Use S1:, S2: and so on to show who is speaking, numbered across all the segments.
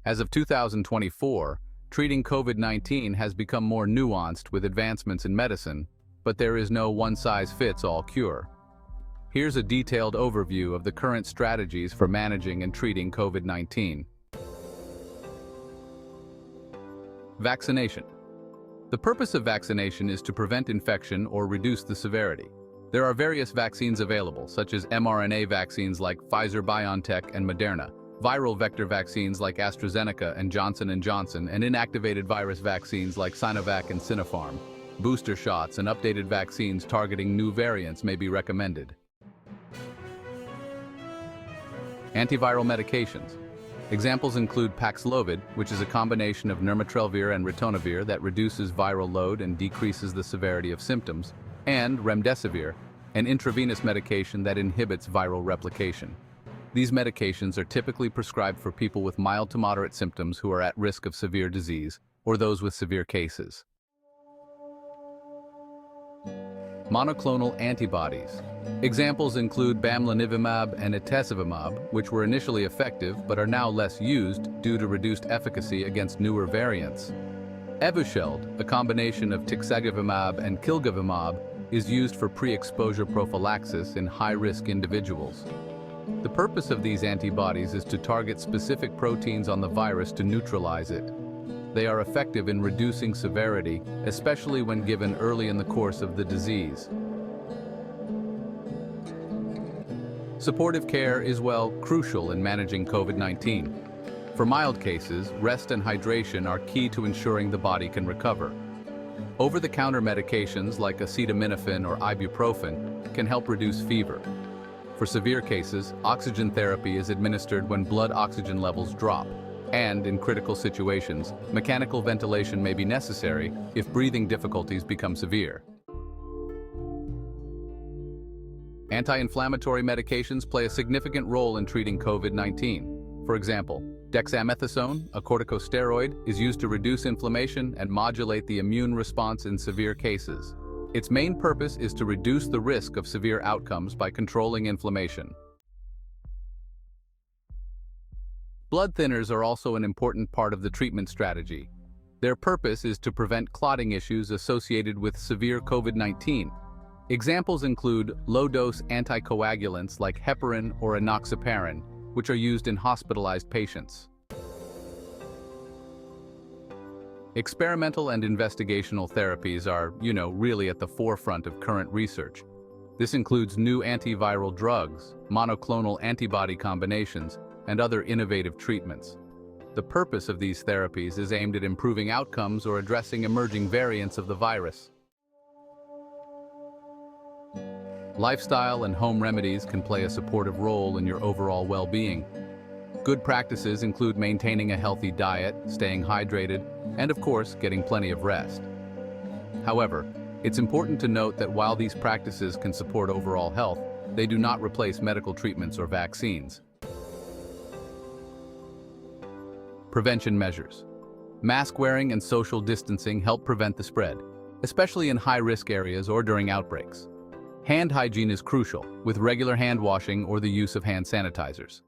S1: As of 2024, treating COVID-19 has become more nuanced with advancements in medicine, but there is no one-size-fits-all cure. Here's a detailed overview of the current strategies for managing and treating COVID-19. Vaccination. The purpose of vaccination is to prevent infection or reduce the severity. There are various vaccines available, such as mRNA vaccines like Pfizer-BioNTech and Moderna, viral vector vaccines like AstraZeneca and Johnson & Johnson, and inactivated virus vaccines like Sinovac and Sinopharm. Booster shots and updated vaccines targeting new variants may be recommended. Antiviral medications. Examples include Paxlovid, which is a combination of nirmatrelvir and ritonavir that reduces viral load and decreases the severity of symptoms, and Remdesivir, an intravenous medication that inhibits viral replication. These medications are typically prescribed for people with mild to moderate symptoms who are at risk of severe disease, or those with severe cases. Monoclonal antibodies. Examples include bamlanivimab and atezolizumab, which were initially effective but are now less used due to reduced efficacy against newer variants. Evusheld, a combination of tixagevimab and kilgevimab, is used for pre-exposure prophylaxis in high-risk individuals. The purpose of these antibodies is to target specific proteins on the virus to neutralize it. They are effective in reducing severity, especially when given early in the course of the disease. Supportive care is, crucial in managing COVID-19. For mild cases, rest and hydration are key to ensuring the body can recover. Over-the-counter medications like acetaminophen or ibuprofen can help reduce fever. For severe cases, oxygen therapy is administered when blood oxygen levels drop. And, in critical situations, mechanical ventilation may be necessary if breathing difficulties become severe. Anti-inflammatory medications play a significant role in treating COVID-19. For example, dexamethasone, a corticosteroid, is used to reduce inflammation and modulate the immune response in severe cases. Its main purpose is to reduce the risk of severe outcomes by controlling inflammation. Blood thinners are also an important part of the treatment strategy. Their purpose is to prevent clotting issues associated with severe COVID-19. Examples include low-dose anticoagulants like heparin or enoxaparin, which are used in hospitalized patients. Experimental and investigational therapies are, really at the forefront of current research. This includes new antiviral drugs, monoclonal antibody combinations, and other innovative treatments. The purpose of these therapies is aimed at improving outcomes or addressing emerging variants of the virus. Lifestyle and home remedies can play a supportive role in your overall well-being. Good practices include maintaining a healthy diet, staying hydrated, and of course, getting plenty of rest. However, it's important to note that while these practices can support overall health, they do not replace medical treatments or vaccines. Prevention measures. Mask wearing and social distancing help prevent the spread, especially in high-risk areas or during outbreaks. Hand hygiene is crucial, with regular hand washing or the use of hand sanitizers.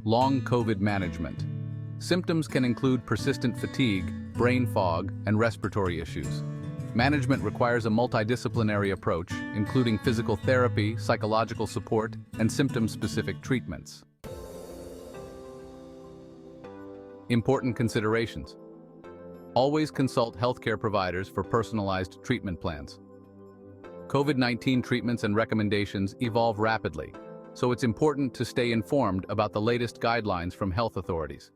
S1: Long COVID management. Symptoms can include persistent fatigue, brain fog, and respiratory issues. Management requires a multidisciplinary approach, including physical therapy, psychological support, and symptom-specific treatments. Important considerations. Always consult healthcare providers for personalized treatment plans. COVID-19 treatments and recommendations evolve rapidly, so it's important to stay informed about the latest guidelines from health authorities.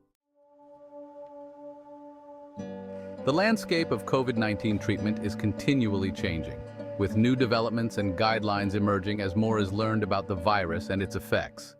S1: The landscape of COVID-19 treatment is continually changing, with new developments and guidelines emerging as more is learned about the virus and its effects.